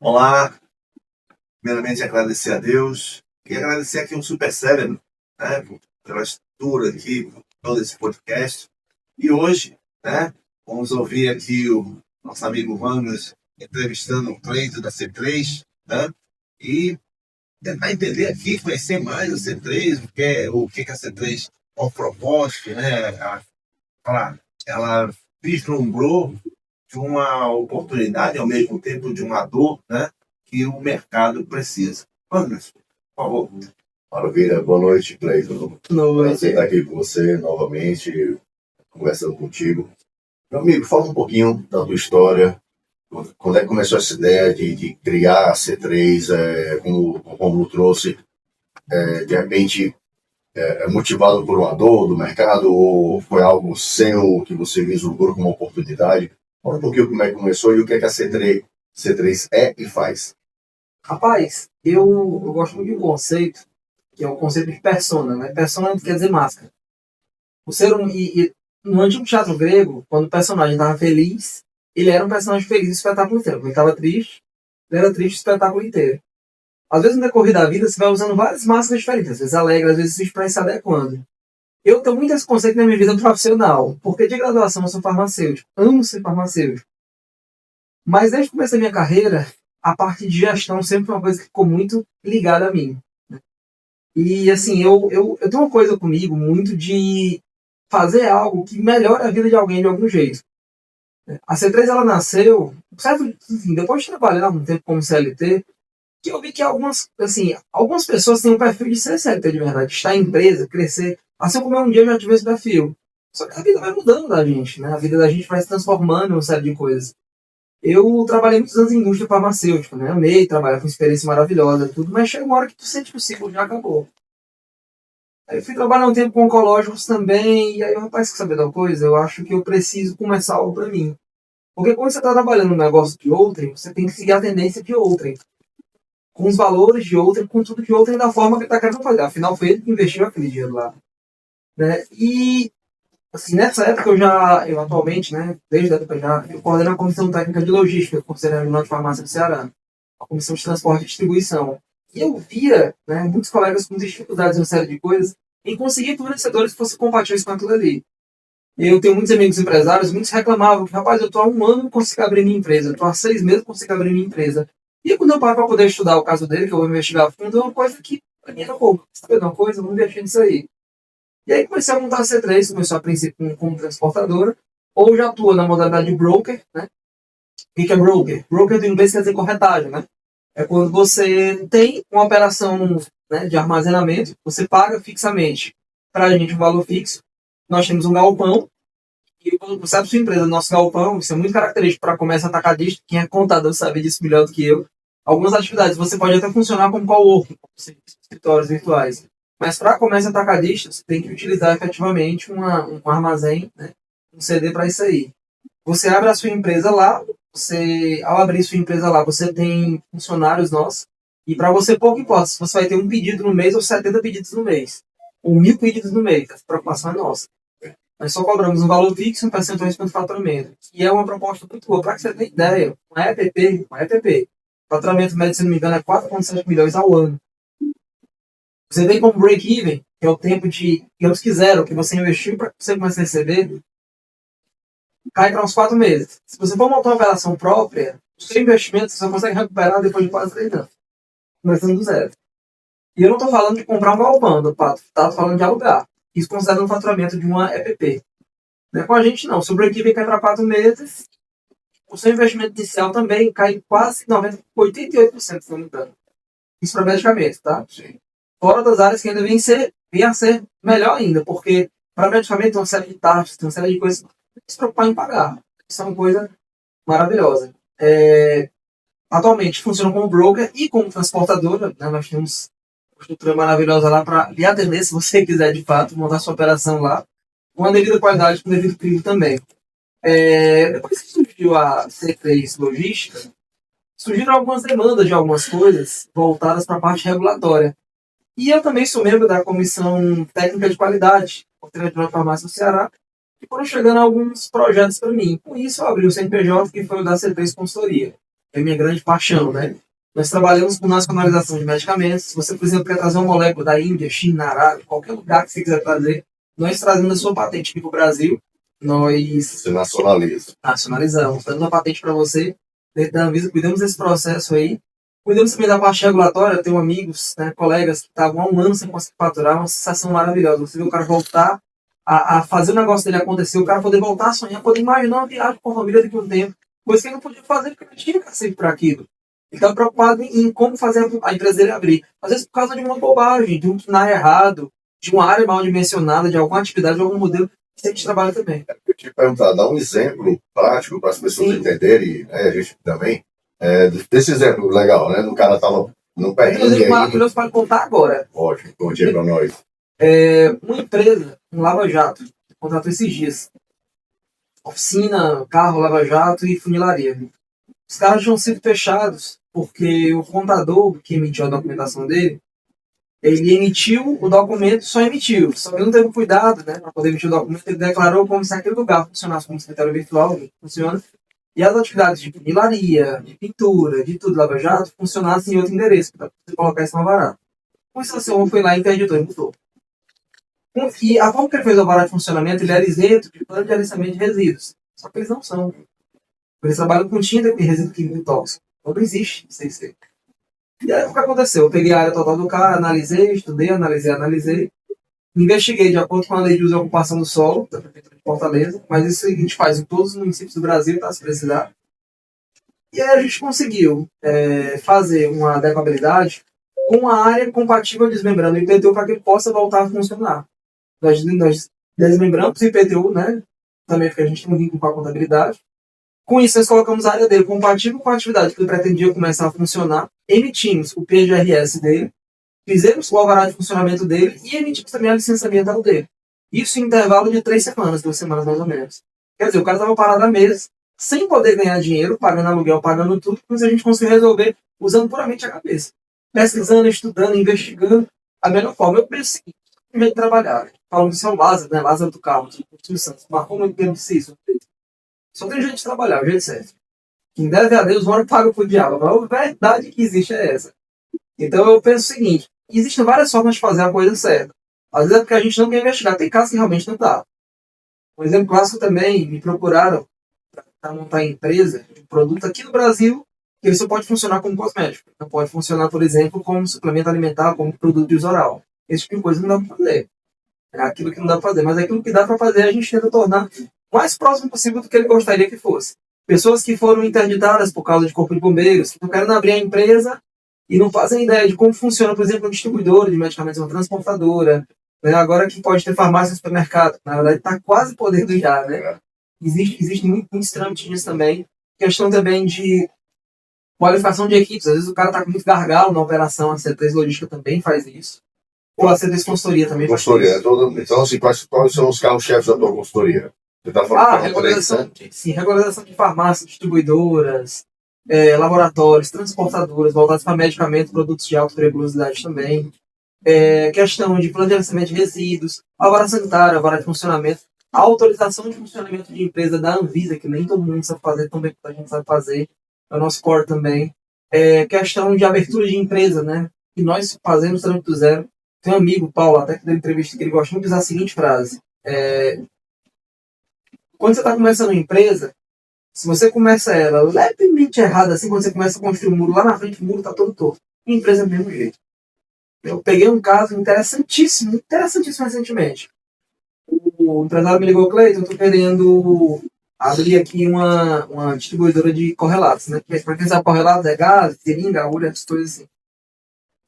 Olá, primeiramente agradecer a Deus e agradecer aqui um super cérebro, né, pela estrutura aqui, por todo esse podcast. E hoje, né, vamos ouvir aqui o nosso amigo Ramos entrevistando o Cleito da C3, né, e tentar entender aqui, conhecer mais a C3, o que a C3 propôs, né, ela vislumbrou de uma oportunidade, ao mesmo tempo de uma dor, né, que o mercado precisa. Anderson, por favor. Maravilha, boa noite, Cleiton. Noite. Prazer estar aqui com você novamente, conversando contigo. Meu amigo, fala um pouquinho da tua história. Quando é que começou essa ideia de criar a C3, como o Romulo trouxe, de repente, motivado por uma dor do mercado, ou foi algo seu que você vislumbrou como uma oportunidade? Fala um pouquinho como é que começou e o que é que a C3 é e faz. Rapaz, eu gosto muito de um conceito, que é o conceito de persona, né? Persona quer dizer máscara. O ser no antigo teatro grego, quando o personagem estava feliz, ele era um personagem feliz o espetáculo inteiro. Quando ele estava triste, ele era triste o espetáculo inteiro. Às vezes, no decorrer da vida, você vai usando várias máscaras diferentes. Às vezes alegre, às vezes triste para ir se adequando. Eu tenho muito esse conceito na minha vida profissional, porque de graduação eu sou farmacêutico. Amo ser farmacêutico. Mas desde o começo da minha carreira, a parte de gestão sempre foi uma coisa que ficou muito ligada a mim. E assim, eu tenho uma coisa comigo muito de fazer algo que melhore a vida de alguém de algum jeito. A C3 ela nasceu, certo, enfim, depois de trabalhar algum tempo como CLT, que eu vi que algumas pessoas têm um perfil de ser CLT de verdade, de estar em empresa, crescer, assim como eu um dia já tive esse perfil. Só que a vida vai mudando da gente, né? A vida da gente vai se transformando em uma série de coisas. Eu trabalhei muitos anos em indústria farmacêutica, né? Amei trabalhar, foi uma experiência maravilhosa, tudo, mas chega uma hora que tu sente que o ciclo já acabou. Aí eu fui trabalhar um tempo com oncológicos também, e aí, rapaz, quer saber de uma coisa? Eu acho que eu preciso começar algo pra mim. Porque quando você está trabalhando no negócio de outrem, você tem que seguir a tendência de outrem. Com os valores de outrem, com tudo de outrem da forma que ele está querendo fazer. Afinal, foi ele que investiu aquele dinheiro lá. Né? E assim, nessa época eu atualmente, né, desde a época eu coordeno a Comissão Técnica de Logística do Conselho Regional de Farmácia do Ceará, a Comissão de Transporte e Distribuição. E eu via, né, muitos colegas com dificuldades em uma série de coisas em conseguir fornecedores que fossem compatíveis com aquilo ali. Eu tenho muitos amigos empresários, muitos reclamavam que, rapaz, eu estou há 1 ano não consigo abrir minha empresa, eu estou há 6 meses não consigo abrir minha empresa. E quando eu paro para poder estudar o caso dele, que eu vou investigar a fundo, é uma coisa que, para mim, era pouco. Sabe uma coisa? Eu vou investir nisso aí. E aí comecei a montar a C3, começou a princípio como transportadora, ou já atua na modalidade de broker, né? O que é broker? Broker do inglês quer dizer corretagem, né? É quando você tem uma operação, né, de armazenamento, você paga fixamente para a gente um valor fixo. Nós temos um galpão, e quando você abre sua empresa no nosso galpão, isso é muito característico para comércio atacadista, quem é contador sabe disso melhor do que eu. Algumas atividades você pode até funcionar como coworking, como escritórios virtuais. Mas para comércio atacadista, você tem que utilizar efetivamente um armazém, né, um CD para isso aí. Você abre a sua empresa lá, ao abrir sua empresa lá, você tem funcionários nossos, e para você pouco importa se você vai ter um pedido no mês ou 70 pedidos no mês, ou 1.000 pedidos no mês, a preocupação é nossa. Nós só cobramos um valor fixo e um percentual de faturamento, que é uma proposta muito boa. Para que você tenha ideia, uma EPP, faturamento médio, se não me engano, é 4,7 milhões ao ano. Você tem como break-even, que é o tempo de, digamos que zero, que você investiu para você começar a receber, cai para uns 4 meses. Se você for montar uma operação própria, o seu investimento você só consegue recuperar depois de quase 3 anos, começando do zero. E eu não estou falando de comprar um galpão, estou falando de alugar. Isso considera um faturamento de uma EPP. Não é com a gente não. Se o break-even cai para 4 meses, o seu investimento inicial também cai quase 88%, se não me engano. Isso para medicamentos, tá? Sim. Fora das áreas que ainda vêm a ser melhor ainda, porque para medicamento tem uma série de taxas, tem uma série de coisas que se preocupar em pagar. Isso é uma coisa maravilhosa. Atualmente funciona como broker e como transportadora, né? Nós temos uma estrutura maravilhosa lá para lhe atender, se você quiser de fato montar sua operação lá, com a devida qualidade, com o devido crivo também. Depois que surgiu a C3 Logística, surgiram algumas demandas de algumas coisas voltadas para a parte regulatória. E eu também sou membro da Comissão Técnica de Qualidade, da Farmácia do Ceará, e foram chegando alguns projetos para mim. Com isso, eu abri o CNPJ, que foi o da C3 Consultoria. é minha grande paixão, né? Nós trabalhamos com nacionalização de medicamentos. Se você, por exemplo, quer trazer uma molécula da Índia, China, Arábia, qualquer lugar que você quiser trazer, nós trazemos a sua patente aqui para o Brasil. Nós Você nacionaliza. nacionalizamos, dando uma patente para você, dentro da Anvisa, cuidamos desse processo aí. Cuidamos também da parte regulatória. Eu tenho amigos, né, colegas que estavam há um ano sem conseguir faturar, uma sensação maravilhosa. Você vê o cara voltar a fazer o negócio dele acontecer, o cara poder voltar a sonhar, poder imaginar uma viagem com a família daqui a um tempo, coisa que ele não podia fazer porque não tinha cacete para aquilo. Ele estava preocupado em como fazer a empresa dele abrir. Às vezes por causa de uma bobagem, de um KNAI errado, de uma área mal dimensionada, de alguma atividade, de algum modelo que a gente trabalha também. Eu te perguntar, dá um exemplo prático para as pessoas entenderem, né, a gente também, desse exemplo legal, né? O cara estava não perdendo Um exemplo dinheiro. maravilhoso para contar agora. Ótimo, bom dia para nós. Uma empresa, um Lava Jato, contratou esses dias. Oficina, carro, Lava Jato e funilaria. Os caras tinham sido fechados porque o contador que emitiu a documentação dele, ele emitiu o documento, só emitiu. Só que ele não teve cuidado, né, para poder emitir o documento. Ele declarou como se aquele lugar funcionasse como escritório virtual, que funciona. E as atividades de funilaria, de pintura, de tudo, Lava Jato, funcionassem em outro endereço, para você colocar isso no alvará. O Estação foi lá e interditou e mudou. E a forma que ele fez o alvará de funcionamento, ele era isento de plano de aliciamento de resíduos. Só que eles não são. Eles trabalham com tinta e resíduo químico tóxico. Então não existe CIC. E aí o que aconteceu? Eu peguei a área total do cara, analisei, estudei, analisei. Investiguei de acordo com a lei de uso e ocupação do solo, da Prefeitura de Fortaleza. Mas isso a gente faz em todos os municípios do Brasil, tá? Se precisar. E aí a gente conseguiu fazer uma adequabilidade com a área compatível desmembrando o IPTU para que ele possa voltar a funcionar. Nós desmembramos o IPTU, né? Também porque a gente tem um vínculo com a contabilidade. Com isso, nós colocamos a área dele compatível com a atividade que ele pretendia começar a funcionar. Emitimos o PGRS dele, fizemos o alvará de funcionamento dele e emitimos também a licença ambiental dele. Isso em intervalo de 3 semanas, 2 semanas mais ou menos. Quer dizer, o cara estava parado há meses, sem poder ganhar dinheiro, pagando aluguel, pagando tudo, mas a gente conseguiu resolver usando puramente a cabeça. Pesquisando, estudando, investigando. A melhor forma, eu penso em meio de trabalhar. Falando que isso é o Lázaro, né? Lázaro do carro, do Santos. Marcou muito tempo disso. Só tem jeito de trabalhar, o jeito certo. Quem deve a Deus, mora paga pro diabo. Mas a verdade que existe é essa. Então eu penso o seguinte: existem várias formas de fazer a coisa certa. Às vezes é porque a gente não quer investigar. Tem casos que realmente não dá. Um exemplo clássico também, me procuraram para montar empresa de produto aqui no Brasil, que ele só pode funcionar como cosmético. Não pode funcionar, por exemplo, como suplemento alimentar, como produto de uso oral. Esse tipo de coisa não dá para fazer. É aquilo que não dá para fazer. Mas aquilo que dá para fazer, a gente tenta tornar o mais próximo possível do que ele gostaria que fosse. Pessoas que foram interditadas por causa de corpo de bombeiros, que estão querendo abrir a empresa e não fazem ideia de como funciona, por exemplo, uma distribuidora de medicamentos, uma transportadora. Né? Agora que pode ter farmácia no supermercado. Na verdade, está quase podendo já, né? Existe muitos trâmites nisso também. Questão também de qualificação de equipes. Às vezes o cara está com muito gargalo na operação, a C3 Logística também faz isso. Ou a C3 Consultoria também faz Consultoria. isso. Então, assim, quais são os carros-chefes da tua consultoria? Você está falando regularização de farmácias, distribuidoras, laboratórios, transportadoras, voltados para medicamentos, produtos de alta periculosidade também. Questão de planejamento de resíduos, alvará sanitário, alvará de funcionamento, a autorização de funcionamento de empresa da Anvisa, que nem todo mundo sabe fazer, tão bem quanto a gente sabe fazer, é o nosso core também. Questão de abertura de empresa, né? Que nós fazemos trâmite do zero. Tem um amigo, Paulo, até que deu entrevista, que ele gosta muito de usar a seguinte frase. Quando você está começando uma empresa, se você começa ela levemente errada, assim, quando você começa a construir um muro, lá na frente o muro está todo torto. A empresa é do mesmo jeito. Eu peguei um caso interessantíssimo recentemente. O empresário me ligou: Cleiton, eu estou querendo abrir aqui uma distribuidora de correlatos, né? Para quem sabe, correlatos é gás, seringa, agulha, essas coisas assim.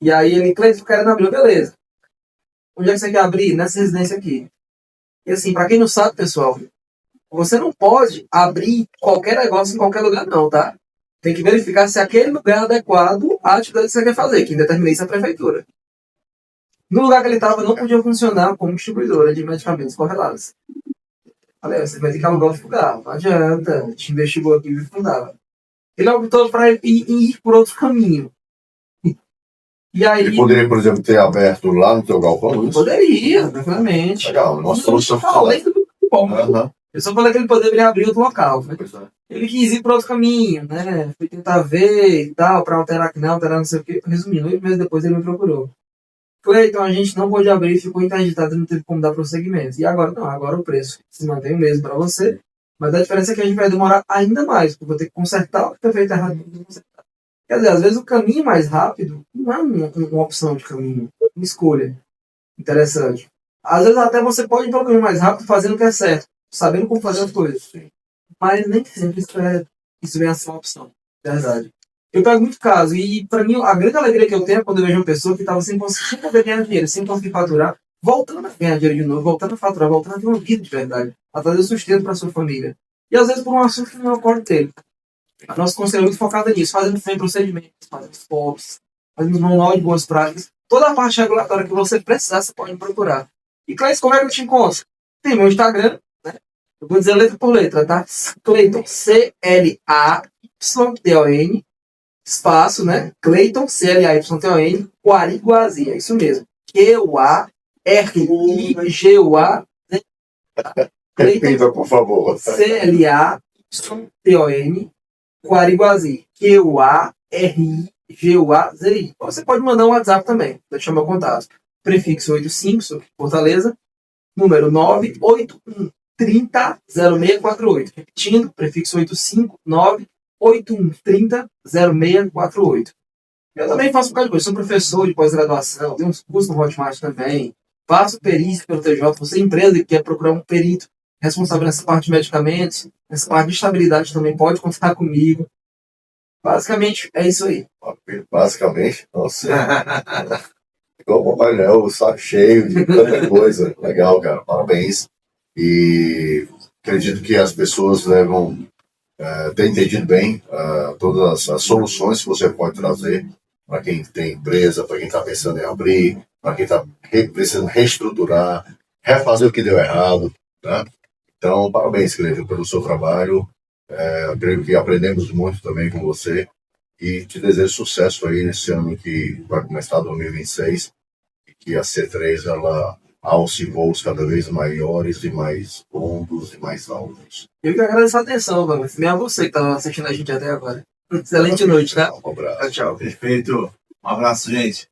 E aí ele: Cleiton, eu quero abrir, beleza. Onde é que você quer abrir? Nessa residência aqui. E assim, para quem não sabe, pessoal, você não pode abrir qualquer negócio em qualquer lugar, não, tá? Tem que verificar se aquele lugar é adequado à atividade que você quer fazer. Quem determina isso é a prefeitura. No lugar que ele estava, não podia funcionar como distribuidora de medicamentos correlatos. Falei: você vai ter que alugar outro lugar. Não adianta. A gente investigou aqui e fundava. Ele optou para ir por outro caminho. E aí, ele poderia, por exemplo, ter aberto lá no teu galpão? Isso? Poderia, tranquilamente. Legal, uma solução dentro do bom. Eu só falei que ele poderia abrir outro local, né? Ele quis ir para outro caminho, né? Foi tentar ver e tal, para alterar não sei o quê. Resumindo, 8 meses depois ele me procurou. Então a gente não pôde abrir, ficou interditado e não teve como dar prosseguimento. E agora não, agora o preço se mantém o mesmo para você, mas a diferença é que a gente vai demorar ainda mais, porque eu vou ter que consertar o que foi feito errado. Quer dizer, às vezes o caminho mais rápido não é uma opção de caminho, é uma escolha interessante. Às vezes até você pode ir para o caminho mais rápido fazendo o que é certo, sabendo como fazer as coisas. Mas nem sempre isso vem a ser uma opção, verdade. Eu pego muito caso, e para mim a grande alegria que eu tenho é quando eu vejo uma pessoa que estava sem poder ganhar dinheiro, sem conseguir faturar, voltando a ganhar dinheiro de novo, voltando a faturar, voltando a ter uma vida de verdade, a trazer sustento para sua família. E às vezes por um assunto que não ocorre dele. A nossa conselho é muito focada nisso, fazendo bem procedimentos, fazendo POPs, fazendo manual de boas práticas. Toda a parte regulatória que você precisar, você pode me procurar. E Cleiton, como é que eu te encontro? Tem meu Instagram, né? Eu vou dizer letra por letra, tá? Cleiton, C-L-A-Y-T-O-N, espaço, né? Cleiton, C-L-A-Y-T-O-N, Guariguazi, é isso mesmo. Q-U-A-R-I-G-U-A. Repita, por favor. C-L-A-Y-T-O-N, Guariguazi. Q-U-A-R-I-G-U-A-Z-I. Você pode mandar um WhatsApp também, deixar meu contato. Prefixo 85, sou aqui de Fortaleza. Número 981 30 0648. Repetindo, prefixo 85 981 30 0648. Eu também faço um bocado de coisa. Sou professor de pós-graduação, tenho uns cursos no Hotmart também. Faço perícia pelo TJ. Você é empresa que quer procurar um perito responsável nessa parte de medicamentos, nessa parte de estabilidade também, pode contar comigo. Basicamente, é isso aí. Basicamente, nossa. Igual o Papai Noel, o saco cheio de tanta coisa. Legal, cara. Parabéns. E acredito que as pessoas vão ter entendido bem todas as soluções que você pode trazer para quem tem empresa, para quem está pensando em abrir, para quem está precisando reestruturar, refazer o que deu errado. Né? Então, parabéns, Cleiton, pelo seu trabalho. Creio que aprendemos muito também com você. E te desejo sucesso aí nesse ano que vai começar 2026 e que a C3 ela alce voos cada vez maiores e mais longos e mais altos. Eu que agradeço a atenção, mano. Nem a você que estava assistindo a gente até agora. Excelente noite, tá? Um abraço. Tchau. Perfeito. Um abraço, gente.